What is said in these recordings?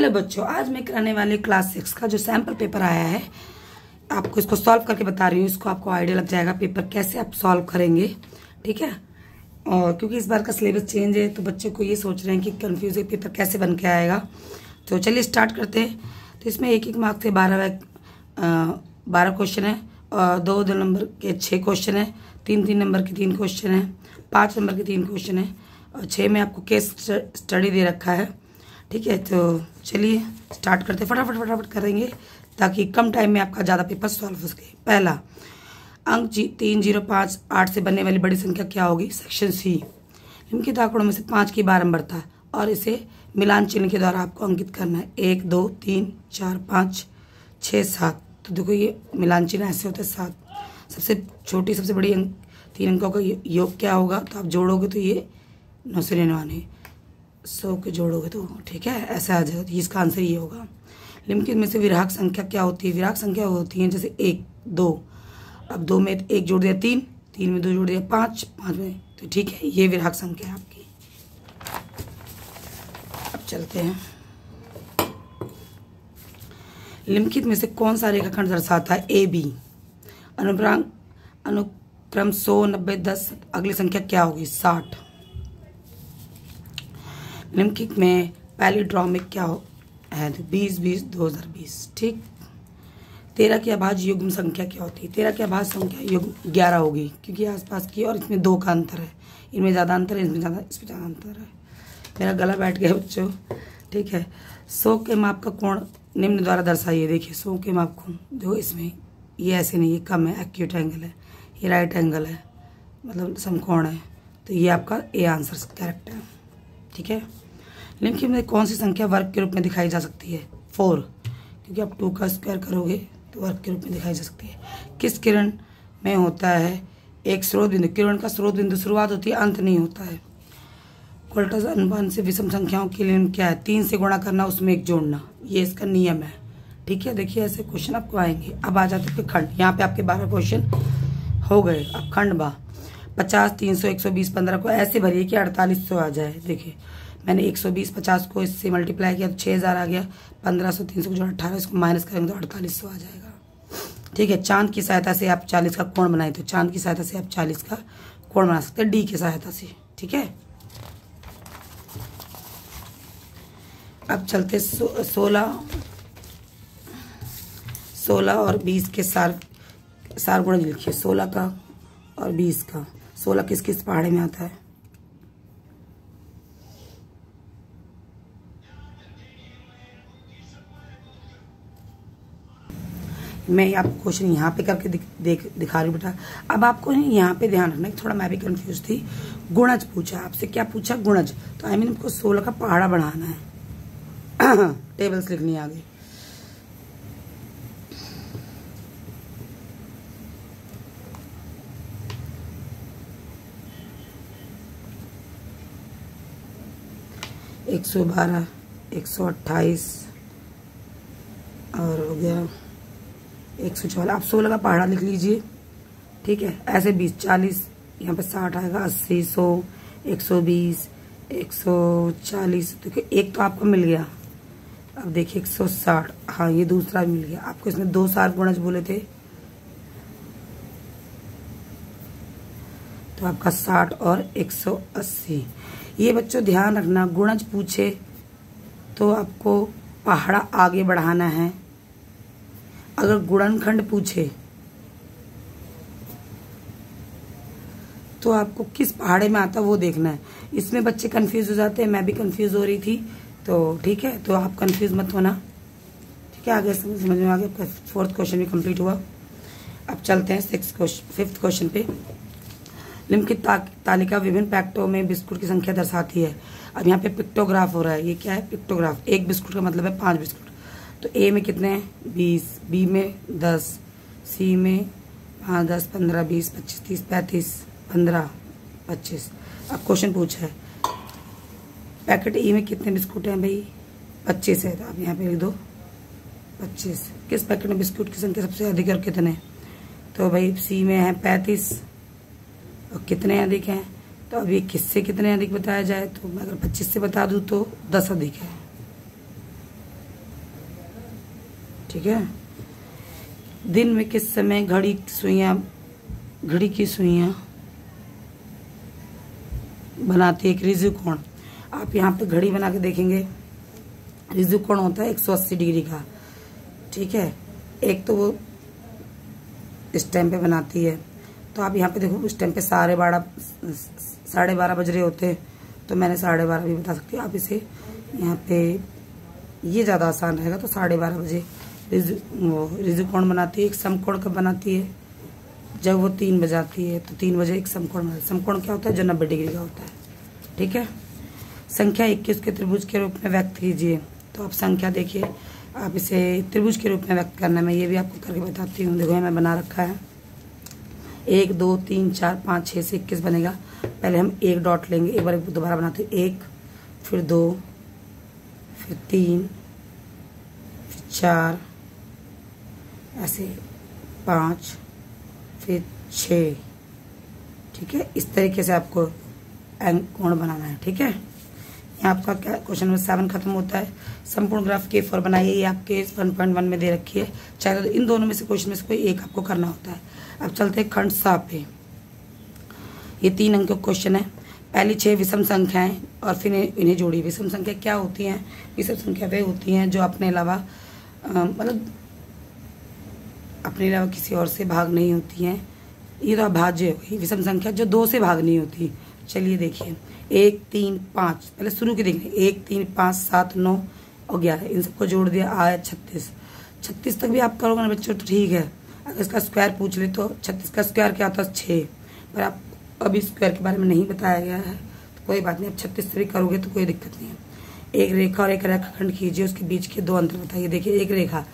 Hello बच्चों, आज मैं कराने वाली क्लास 6 का जो सैम्पल पेपर आया है, आपको इसको सॉल्व करके बता रही हूँ। इसको आपको आइडिया लग जाएगा पेपर कैसे आप सॉल्व करेंगे, ठीक है। और क्योंकि इस बार का सिलेबस चेंज है तो बच्चों को ये सोच रहे हैं कि कंफ्यूज है पेपर कैसे बन के आएगा। तो चलिए स्टार्ट करते हैं। तो इसमें एक मार्क से 12 क्वेश्चन है और 2 नंबर के 6 क्वेश्चन है, 3 नंबर के 3 क्वेश्चन है, 5 नंबर के 3 क्वेश्चन है और 6 में आपको केस स्टडी दे रखा है, ठीक है। तो चलिए स्टार्ट करते, फटाफट करेंगे ताकि कम टाइम में आपका ज़्यादा पेपर सॉल्व हो सके। पहला अंक 3058 से बनने वाली बड़ी संख्या क्या होगी? सेक्शन सी, निम्नलिखित आंकड़ों में से 5 की बारंबारता और इसे मिलान चिन्ह के द्वारा आपको अंकित करना है। 1 2 3 4 5 6 7। तो देखो ये मिलान चिन्ह ऐसे होते हैं 7। सबसे छोटी सबसे बड़ी 3 अंकों का योग क्या होगा? तो आप जोड़ोगे तो ये 999, 100 के जोड़ोगे तो ठीक है ऐसा आ जाएगा। तो इसका आंसर ये होगा। निम्नलिखित में से विराहक संख्या क्या होती है? विराहक संख्या होती है जैसे 1 2, अब 2 में 1 जोड़ दिया 3, 3 में 2 जोड़ दिया 5, 5 में, तो ठीक है ये विराहक संख्या है आपकी। अब चलते हैं, निम्नलिखित में से कौन सा रेखाखंड दर्शाता है ए बी? अनुक्रम 100 90 10। अगली संख्या क्या होगी? 60। निम्नलिखित में पहली ड्रॉ में क्या है? 20 20 2020, ठीक। 13 की अभाज्य युग्म संख्या क्या होती है? 13 की अभाज्य संख्या युग्म 11 होगी क्योंकि आसपास की और इसमें 2 का अंतर है। इनमें ज़्यादा अंतर है, इसमें ज़्यादा अंतर है। मेरा गला बैठ गया बच्चों, ठीक है। 100 के माप का कोण निम्न द्वारा दर्शाइए। देखिए 100 के माप कोण जो इसमें ये ऐसे नहीं, ये कम है, एक्यूट एंगल है, ये राइट एंगल है, मतलब समकोण है। तो ये आपका ए आंसर करेक्ट है, ठीक है। निम्नलिखित में कौन सी संख्या वर्ग के रूप में दिखाई जा सकती है? 4, क्योंकि आप 2 का स्क्वायर करोगे तो वर्ग के रूप में दिखाई जा सकती है। किस किरण में होता है एक स्रोत बिंदु? किरण का स्रोत बिंदु शुरुआत होती है, अंत नहीं होता है। कोल्टस अनुपात से विषम संख्याओं के लिए क्या है? 3 से गुणा करना, उसमें 1 जोड़ना, ये इसका नियम है, ठीक है। देखिए ऐसे क्वेश्चन आपको आएंगे। अब आ जाते हैं खंड। यहाँ पे आपके 12 क्वेश्चन हो गए। अब खंड बा 50 300 120 15 को ऐसे भरिए कि 4800 आ जाए। देखिए मैंने 120 50 को इससे मल्टीप्लाई किया तो 6000 आ गया। 1500 300 को जो 18 इसको माइनस करेंगे तो 4800 आ जाएगा, ठीक है। चांद की सहायता से आप 40 का कोण बनाए तो चांद की सहायता से आप 40 का कोण बना सकते हैं डी की सहायता से, ठीक है। अब चलते 16 और 20 के सार गुण लिखिए। 16 का और 20 का। 16 किस किस पहाड़े में आता है? मैं आपको क्वेश्चन यहाँ पे करके दिखा रही हूँ बेटा। अब आपको यहाँ पे ध्यान रखना, थोड़ा मैं भी कंफ्यूज थी। गुणज पूछा आपसे, क्या पूछा? गुणज। तो आई मीन आपको 16 का पहाड़ा बढ़ाना है, टेबल्स लिखनी है आगे। एक 112 128 और हो गया 114। आप 16 का पहाड़ा लिख लीजिए, ठीक है। ऐसे 20 40, यहाँ पे 60 आएगा, 80 100 120 140। देखिए एक तो आपको मिल गया। अब देखिए 160, हाँ ये दूसरा मिल गया आपको। इसमें 2 सार गुणज बोले थे तो आपका 60 और 180। ये बच्चों ध्यान रखना, गुणज पूछे तो आपको पहाड़ा आगे बढ़ाना है। अगर गुणनखंड पूछे तो आपको किस पहाड़े में आता वो देखना है। इसमें बच्चे कंफ्यूज हो जाते हैं, मैं भी कंफ्यूज हो रही थी, तो ठीक है। तो आप कंफ्यूज मत होना, ठीक है। आगे समझ में आ गया। आपका 4th क्वेश्चन भी कंप्लीट हुआ। अब चलते हैं 5th क्वेश्चन पे। निम्नलिखित तालिका विभिन्न पैकेटों में बिस्कुट की संख्या दर्शाती है। अब यहाँ पे पिक्टोग्राफ हो रहा है। ये क्या है? पिक्टोग्राफ। एक बिस्कुट का मतलब है 5 बिस्कुट। तो ए में कितने हैं? 20, बी में 10, सी में 5 10 15 20 25 30 35 15 25। अब क्वेश्चन पूछा है पैकेट ई में कितने बिस्कुट हैं भाई? 25 है। तो आप यहाँ पे लिख दो 25। किस पैकेट में बिस्कुट की संख्या सबसे अधिक और कितने? तो भाई सी में है 35 और कितने अधिक हैं? तो अभी किससे कितने अधिक बताया जाए? तो मैं अगर 25 से बता दूं तो 10 अधिक है। ठीक है। दिन में किस समय घड़ी की सुइयां बनाती है एक रिजु कोण। आप यहाँ पे घड़ी बना के देखेंगे, रिजु कोण होता है 180 डिग्री का, ठीक है। एक तो वो इस टाइम पे बनाती है, तो आप यहाँ पे देखो उस टाइम पे 12:30 बज रहे होते हैं, तो मैंने 12:30 भी बता सकती हूँ। आप इसे यहाँ पे ये ज़्यादा आसान रहेगा, तो 12:30 बजे रिजु कोण बनाती है। एक समकोण कब बनाती है, जब वो 3 बजाती है, तो 3 बजे एक समकोण बनाती है। समकोण क्या होता है, जो 90 डिग्री का होता है, ठीक है। संख्या 21 के त्रिभुज के रूप में व्यक्त कीजिए। तो आप संख्या देखिए, आप इसे त्रिभुज के रूप में व्यक्त करना है, मैं ये भी आपको करके बताती हूँ। देखो मैं बना रखा है, 1 2 3 4 5 6 से 21 बनेगा। पहले हम एक डॉट लेंगे, एक बार दोबारा बनाते हैं, 1 फिर 2 फिर 3 फिर 4 ऐसे 5 फिर 6, ठीक है। इस तरीके से आपको कोण बनाना है, ठीक है। यहाँ आपका क्या क्वेश्चन नंबर 7 खत्म होता है। संपूर्ण ग्राफ के फॉर बनाइए, ये आपके 1.1 में दे रखी है। चाहे तो इन दोनों में से क्वेश्चन में से कोई एक आपको करना होता है। अब चलते हैं खंड 7 पे। ये 3 अंक का क्वेश्चन है। पहली 6 विषम संख्याएं और फिर इन्हें जोड़ी। विषम संख्या क्या होती हैं, विषम संख्या वे होती हैं जो अपने अलावा मतलब अपने अलावा किसी और से भाग नहीं होती हैं। ये तो अभाज्य हुई विषम संख्या जो 2 से भाग नहीं होती। चलिए देखिए, 1 3 5, पहले शुरू की देखिए, 1 3 5 7 9 और 11, इन सबको जोड़ दिया आया 36। 36 तक भी आप करोगे ना बच्चों तो ठीक है। अगर इसका स्क्वायर पूछ ले तो 36 का स्क्वायर क्या होता है 6, पर आप अभी स्क्वायर के बारे में नहीं बताया गया है, तो कोई बात नहीं। आप 36 से भी करोगे तो कोई दिक्कत नहीं है। एक रेखा और एक रेखाखंड कीजिए, उसके बीच के 2 अंतर बताइए। देखिए, एक रेखा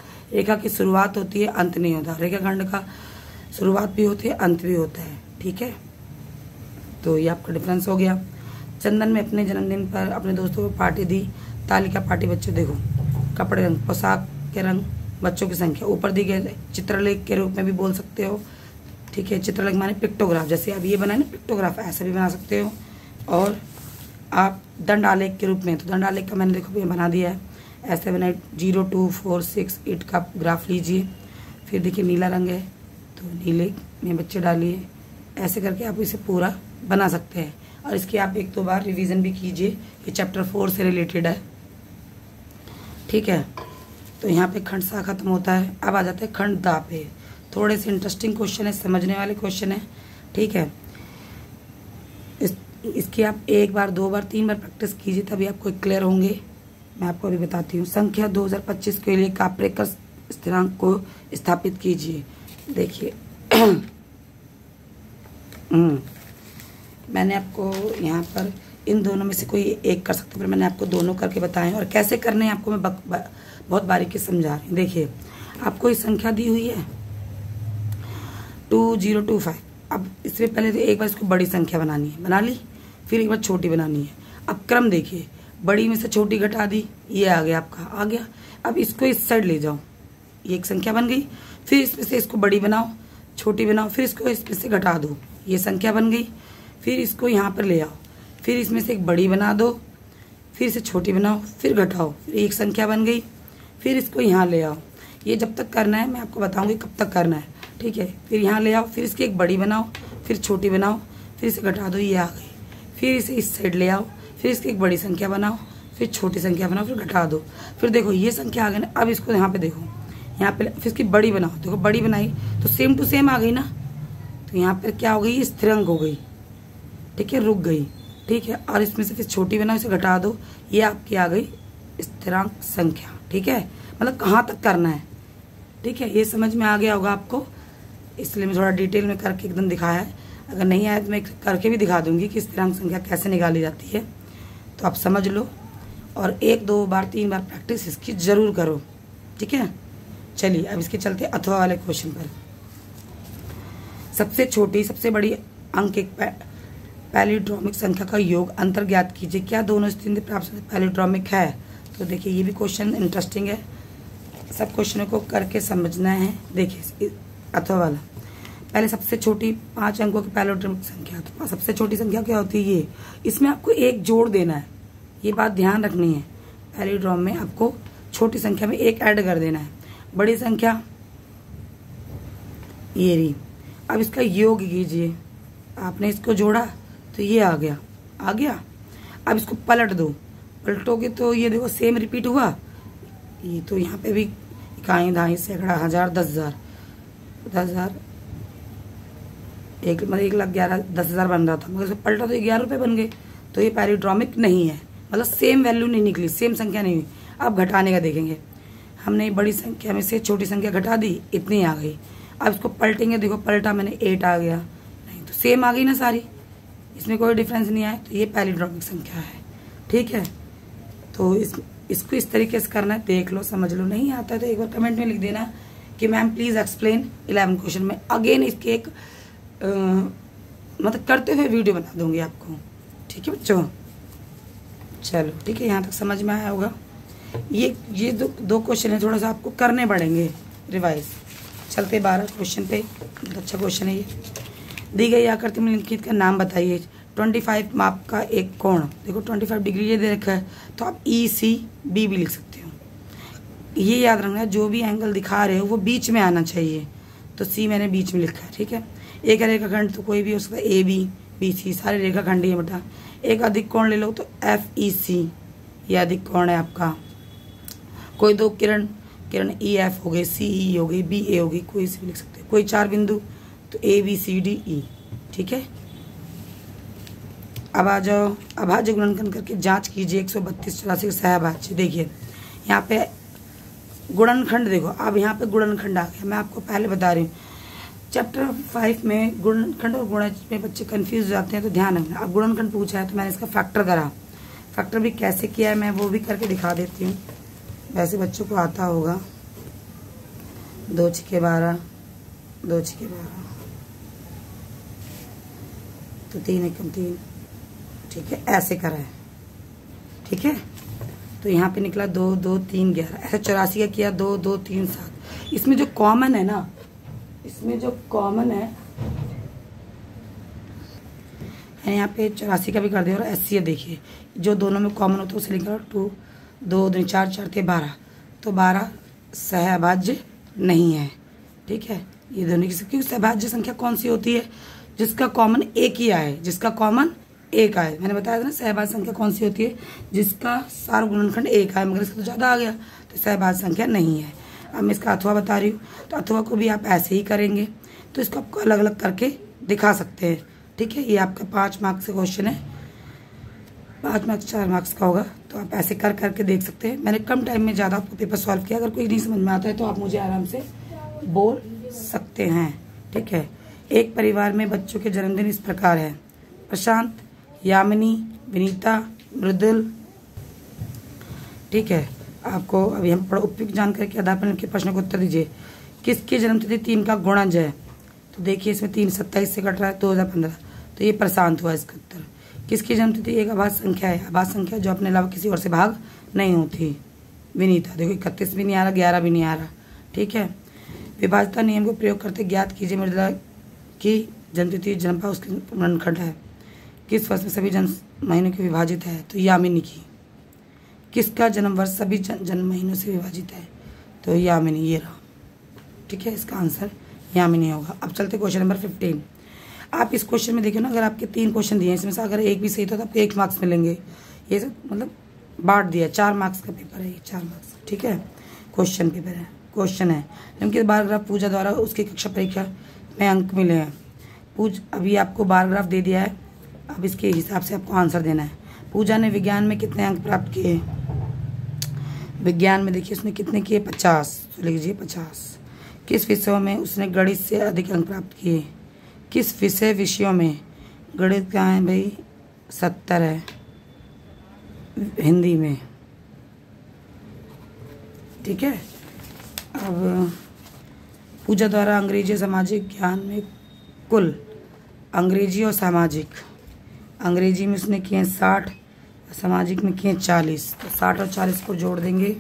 की शुरुआत होती है, अंत नहीं होता। रेखाखंड का शुरुआत भी होती है, अंत भी होता है, ठीक है। तो ये आपका डिफरेंस हो गया। चंदन में अपने जन्मदिन पर अपने दोस्तों को पार्टी दी। तालिका पार्टी बच्चों देखो, कपड़े रंग, पोशाक के रंग, बच्चों की संख्या ऊपर दी गई। चित्रलेख के रूप में भी बोल सकते हो, ठीक है। चित्रलेख माने पिक्टोग्राफ, जैसे आप ये बनाए ना पिक्टोग्राफ, ऐसा भी बना सकते हो। और आप दंडालेख के रूप में, तो दंडालेख का मैंने देखो ये बना दिया है, ऐसे बनाए 0 2 4 6 8 का ग्राफ लीजिए। फिर देखिए नीला रंग है, तो नीले में बच्चे डालिए, ऐसे करके आप इसे पूरा बना सकते हैं। और इसकी आप 1-2 बार रिवीजन भी कीजिए, ये चैप्टर 4 से रिलेटेड है, ठीक है। तो यहाँ पे खंड 7 खत्म होता है। अब आ जाते हैं खंड 10 पे। थोड़े से इंटरेस्टिंग क्वेश्चन है, समझने वाले क्वेश्चन है, ठीक है। इसकी आप 1 बार 2 बार 3 बार प्रैक्टिस कीजिए, तभी आपको क्लियर होंगे। मैं आपको अभी बताती हूँ। संख्या 2025 के लिए काप्रेकर स्थिरांक को स्थापित कीजिए। देखिए मैंने आपको यहाँ पर इन दोनों में से कोई एक कर सकते, पर मैंने आपको दोनों करके बताए, और कैसे करने हैं आपको मैं बहुत बारीकी समझा रही हूँ। देखिए, आपको इस संख्या दी हुई है 2025। अब इससे पहले तो एक बार इसको बड़ी संख्या बनानी है, बना ली, फिर एक बार छोटी बनानी है। अब क्रम देखिए, बड़ी में से छोटी घटा दी, ये आ गया आपका, आ गया। अब इसको इस साइड ले जाओ, ये एक संख्या बन गई। फिर इसमें से इसको बड़ी बनाओ, छोटी बनाओ, फिर इसको इसमें से घटा दो, ये संख्या बन गई। फिर इसको यहाँ पर ले आओ, फिर इसमें से एक बड़ी बना दो, फिर इसे छोटी बनाओ, फिर घटाओ, फिर एक संख्या बन गई। फिर इसको यहाँ ले आओ, ये जब तक करना है मैं आपको बताऊंगी कब तक करना है, ठीक है। फिर यहाँ ले आओ, फिर इसकी एक बड़ी बनाओ, फिर छोटी बनाओ, फिर इसे घटा दो, ये आ गई। फिर इसे इस साइड ले आओ, फिर इसकी एक बड़ी संख्या बनाओ, फिर छोटी संख्या बनाओ, फिर घटा दो। फिर देखो ये संख्या आ गई ना। अब इसको यहाँ पे देखो, यहाँ पे फिर इसकी बड़ी बनाओ, देखो बड़ी बनाई तो सेम टू सेम आ गई ना। तो यहाँ पर क्या हो गई, स्थिरांक हो गई, ठीक है, रुक गई, ठीक है। और इसमें से फिर छोटी बनाओ, इसे घटा दो, ये आपकी आ गई स्थिरांक संख्या, ठीक है। मतलब कहाँ तक करना है, ठीक है। ये समझ में आ गया होगा आपको, इसलिए मैं थोड़ा डिटेल में करके एकदम दिखाया है। अगर नहीं आया तो मैं करके भी दिखा दूंगी कि स्थिरांक संख्या कैसे निकाली जाती है, तो आप समझ लो। और 1-2 बार 3 बार प्रैक्टिस इसकी जरूर करो, ठीक है। चलिए अब इसके चलते अथवा वाले क्वेश्चन पर। सबसे छोटी सबसे बड़ी अंक एक पैलिड्रोमिक संख्या का योग अंतर ज्ञात कीजिए। क्या दोनों स्थिति प्राप्त पैलिड्रोमिक है? तो देखिए ये भी क्वेश्चन इंटरेस्टिंग है, सब क्वेश्चनों को करके समझना है। देखिए अथवा वाला, पहले सबसे छोटी 5 अंकों की पैलिड्रोमिक संख्या, तो सबसे छोटी संख्या क्या होती है ये, इसमें आपको एक जोड़ देना है, ये बात ध्यान रखनी है। पैलिड्रोम में आपको छोटी संख्या में एक ऐड कर देना है। बड़ी संख्या ये रही। अब इसका योग कीजिए, आपने इसको जोड़ा तो ये आ गया। अब इसको पलट दो, पलटोगे तो ये देखो सेम रिपीट हुआ। ये तो यहाँ पे भी इकाई, दहाई, सैकड़ा, हजार, 10,000, 10,000, 1,11,10,000 बन रहा था, मगर इसको पलटा तो 11 रुपये बन गए। तो ये पैलिड्रोमिक नहीं है, मतलब सेम वैल्यू नहीं निकली, सेम संख्या नहीं हुई। अब घटाने का देखेंगे, हमने बड़ी संख्या में से छोटी संख्या घटा दी, इतनी आ गई। अब इसको पलटेंगे, देखो पलटा मैंने 8 आ गया, नहीं तो सेम आ गई ना सारी, इसमें कोई डिफरेंस नहीं आया, तो ये पैलिड्रोमिक संख्या है। ठीक है, तो इसको इस तरीके से करना है, देख लो समझ लो। नहीं आता है तो एक बार कमेंट में लिख देना कि मैम प्लीज एक्सप्लेन 11 क्वेश्चन में। अगेन इसके एक मतलब करते हुए वीडियो बना दूंगी आपको। ठीक है बच्चों, चलो ठीक है, यहाँ तक समझ में आया होगा। ये दो क्वेश्चन है, थोड़ा सा आपको करने पड़ेंगे रिवाइज। चलते 12 क्वेश्चन पे, बहुत अच्छा क्वेश्चन है ये। दी गई आकृति में निम्नलिखित का नाम बताइए। 25 माप का एक कोण, देखो 25 डिग्री ये दे रखा है, तो आप ECB भी लिख सकते हो। ये याद रखना, जो भी एंगल दिखा रहे हो वो बीच में आना चाहिए, तो C मैंने बीच में लिखा है। ठीक है, एक रेखाखंड तो कोई भी हो सकता है, AB, BC, सारे रेखाखंड ही है बेटा। एक अधिक कोण ले लो तो FEC, ये अधिक कोण है आपका। कोई दो किरण EF हो गई, CE हो गई, BA हो गई, कोई से भी लिख सकते हो। कोई 4 बिंदु तो ABCDE। ठीक है, अब आ जाओ, अभाज्य गुणनखंड करके जांच कीजिए 132 84 सहभाज्य। देखिए यहाँ पे गुणनखंड, देखो अब यहाँ पे गुणनखंड आ गया। मैं आपको पहले बता रही हूँ, चैप्टर 5 में गुणनखंड और गुणज में बच्चे कंफ्यूज हो जाते हैं, तो ध्यान रखना। अब गुणनखंड पूछा है तो मैंने इसका फैक्टर करा, फैक्टर भी कैसे किया है मैं वो भी करके दिखा देती हूँ, वैसे बच्चों को आता होगा। 2 छिके 12, 2 छिके 12, तो 3 एकम 3। ठीक है, ऐसे करा है। ठीक है, तो यहाँ पे निकला 2 2 3 11। ऐसे 84 का किया 2 2 3 7। इसमें जो कॉमन है ना, इसमें जो कॉमन है यहाँ पे 84 का भी कर दिया। और 80 देखिए, जो दोनों में कॉमन होता है उसे लिखा 2 2 2 4 4 थे 12, तो 12 सहभाज्य नहीं है। ठीक है, ये दोनों की सहभाज्य संख्या कौन सी होती है? जिसका कॉमन एक ही आए, जिसका कॉमन एक आए। मैंने बताया था ना सहभाज्य संख्या कौन सी होती है? जिसका सारा गुणनखंड एक आए, मगर इसका तो ज्यादा आ गया तो सहभाज्य संख्या नहीं है। अब मैं इसका अथवा बता रही हूँ, तो अथवा को भी आप ऐसे ही करेंगे, तो इसको आपको अलग अलग करके दिखा सकते हैं। ठीक है, ये आपका 5 मार्क्स का क्वेश्चन है, 5 मार्क्स 4 मार्क्स का होगा, तो आप ऐसे कर करके देख सकते हैं। मैंने कम टाइम में ज़्यादा आपको पेपर सॉल्व किया। अगर कोई नहीं समझ में आता है तो आप मुझे आराम से बोल सकते हैं। ठीक है, एक परिवार में बच्चों के जन्मदिन इस प्रकार है: प्रशांत, यामिनी, विनीता, मृदुल। ठीक है, आपको अभी हम उपयुक्त जानकारी के आधार पर इनके प्रश्न को उत्तर दीजिए। किसकी जन्मतिथि 3 का गुणज है? तो देखिए इसमें 3 27 से कट रहा है, 2015, तो ये प्रशांत हुआ इसका उत्तर। किसकी जन्मतिथि? एक अभाज्य संख्या है, अभाज्य संख्या जो अपने अलावा किसी और से भाग नहीं होती, विनीता। देखो 31 भी नहीं आ रहा, 11 भी नहीं आ रहा। ठीक है, विभाज्यता नियम को प्रयोग करते ज्ञात कीजिए मृदुला की जन्मतिथि जन्मपा उसकी गुणनखंड है। किस वर्ष में सभी जन्म महीनों की विभाजित है? तो यामिनी की। किसका जन्म वर्ष सभी जन्म महीनों से विभाजित है? तो यामिनी, ये रहा। ठीक है, इसका आंसर यामिनी होगा। अब चलते क्वेश्चन नंबर 15। आप इस क्वेश्चन में देखिए ना, अगर आपके 3 क्वेश्चन दिए हैं, इसमें से अगर एक भी सही था तो आपको 1 मार्क्स मिलेंगे। ये सब मतलब बांट दिया, 4 मार्क्स का पेपर है ये, 4 मार्क्स। ठीक है, क्वेश्चन पेपर है, क्वेश्चन है। निम्नलिखित बार ग्राफ पूजा द्वारा उसकी कक्षा परीक्षा में अंक मिले हैं। अभी आपको बार ग्राफ दे दिया है, अब इसके हिसाब से आपको आंसर देना है। पूजा ने विज्ञान में कितने अंक प्राप्त किए? विज्ञान में देखिए उसने कितने किए? 50, तो लिख लीजिए 50। किस विषयों में उसने गणित से अधिक अंक प्राप्त किए? किस विषयों में? गणित कहाँ है भाई? 70 है, हिंदी में। ठीक है, अब पूजा द्वारा अंग्रेजी और सामाजिक ज्ञान में कुल अंग्रेजी और सामाजिक, अंग्रेजी में उसने किए 60, सामाजिक में किए 40, तो 60 और 40 को जोड़ देंगे,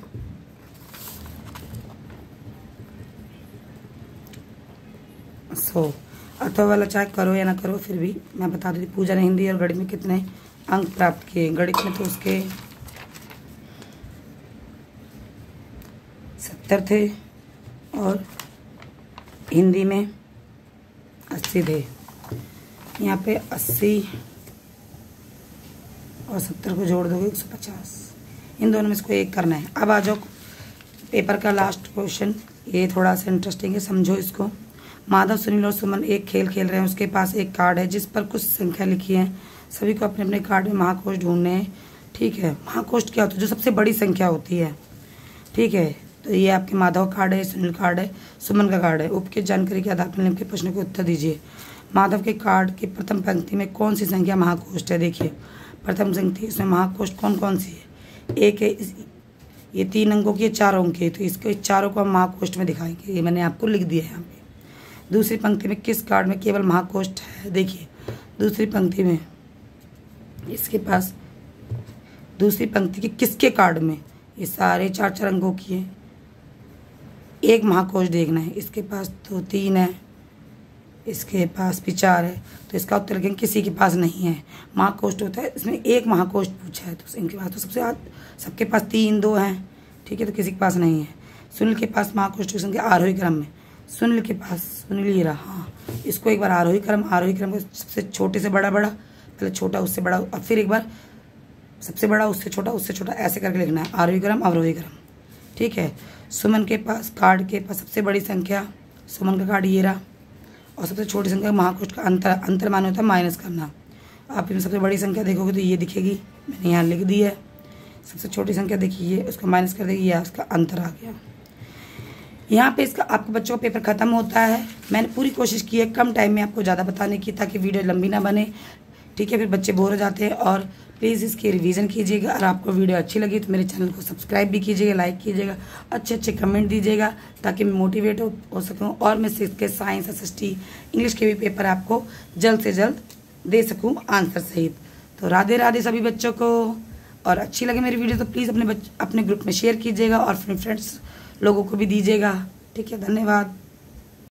अथवा वाला चाहे करो या ना करो, फिर भी मैं बता देती। पूजा ने हिंदी और गणित में कितने अंक प्राप्त किए? गणित में तो उसके 70 थे, और हिंदी में 80 थे। यहाँ पे 80 और 70 को जोड़ दोगे 150। इन दोनों में इसको एक करना है। अब आ जाओ पेपर का लास्ट क्वेश्चन। ये थोड़ा सा इंटरेस्टिंग है, समझो इसको। माधव, सुनील और सुमन एक खेल खेल रहे हैं। उसके पास एक कार्ड है जिस पर कुछ संख्या लिखी है। सभी को अपने अपने कार्ड में महाकोष ढूंढने हैं। ठीक है, महाकोष क्या होता है? जो सबसे बड़ी संख्या होती है। ठीक है, तो ये आपके माधव कार्ड है, सुनील कार्ड है, सुमन का कार्ड है। उपयुक्त जानकारी के आधार पर निम्न के प्रश्न के उत्तर दीजिए। माधव के कार्ड की प्रथम पंक्ति में कौन सी संख्या महाकोष्ठ है? देखिए प्रथम पंक्ति, इसमें महाकोष्ठ कौन कौन सी है? एक है, ये 3 अंकों की, 4 अंक की, तो इसको चारों को हम महाकोष्ठ में दिखाएंगे। ये मैंने आपको लिख दिया है यहाँ पे। दूसरी पंक्ति में किस कार्ड में केवल महाकोष्ठ है? देखिए दूसरी पंक्ति में इसके पास, दूसरी पंक्ति के किसके कार्ड में? ये सारे 4 अंकों की है। एक महाकोष देखना है। इसके पास तो 3 है, इसके पास भी 4 है, तो इसका उत्तर लिखेंगे किसी के पास नहीं है। महाकोष्ठ होता है, इसमें एक महाकोष्ठ पूछा है, तो इनके पास तो सबके पास 3, 2 हैं। ठीक है, तो किसी के पास नहीं है। सुनील के पास महाकोष्ठ की संख्या आरोही क्रम में। सुनील के पास, सुनील ये रहा, हाँ, इसको एक बार आरोही क्रम का सबसे छोटे से बड़ा, पहले छोटा उससे बड़ा, और फिर एक बार सबसे बड़ा उससे छोटा, ऐसे करके लिखना है। आरोही क्रम, अवरोही क्रम। ठीक है, सुमन के पास कार्ड के पास सबसे बड़ी संख्या, सुमन का कार्ड ये रहा, और सबसे छोटी संख्या महाकोष्ठ का अंतर मान होता है माइनस करना। आप इसमें सबसे बड़ी संख्या देखोगे तो ये दिखेगी, मैंने यहाँ लिख दी है। सबसे छोटी संख्या देखिए, उसको माइनस कर देगी, या उसका अंतर आ गया। यहाँ पे इसका आपके बच्चों का पेपर खत्म होता है। मैंने पूरी कोशिश की है कम टाइम में आपको ज़्यादा बताने की, ताकि वीडियो लंबी ना बने। ठीक है, फिर बच्चे बोर हो जाते हैं। और प्लीज़ इसकी रिवीजन कीजिएगा। अगर आपको वीडियो अच्छी लगी तो मेरे चैनल को सब्सक्राइब भी कीजिएगा, लाइक कीजिएगा, अच्छे कमेंट दीजिएगा, ताकि मैं मोटिवेट हो सकूं और मैं इसके साइंस, SST, इंग्लिश के भी पेपर आपको जल्द से जल्द दे सकूं आंसर सहित। तो राधे राधे सभी बच्चों को। और अच्छी लगे मेरी वीडियो तो प्लीज़ अपने ग्रुप में शेयर कीजिएगा और अपने फ्रेंड्स लोगों को भी दीजिएगा। ठीक है, धन्यवाद।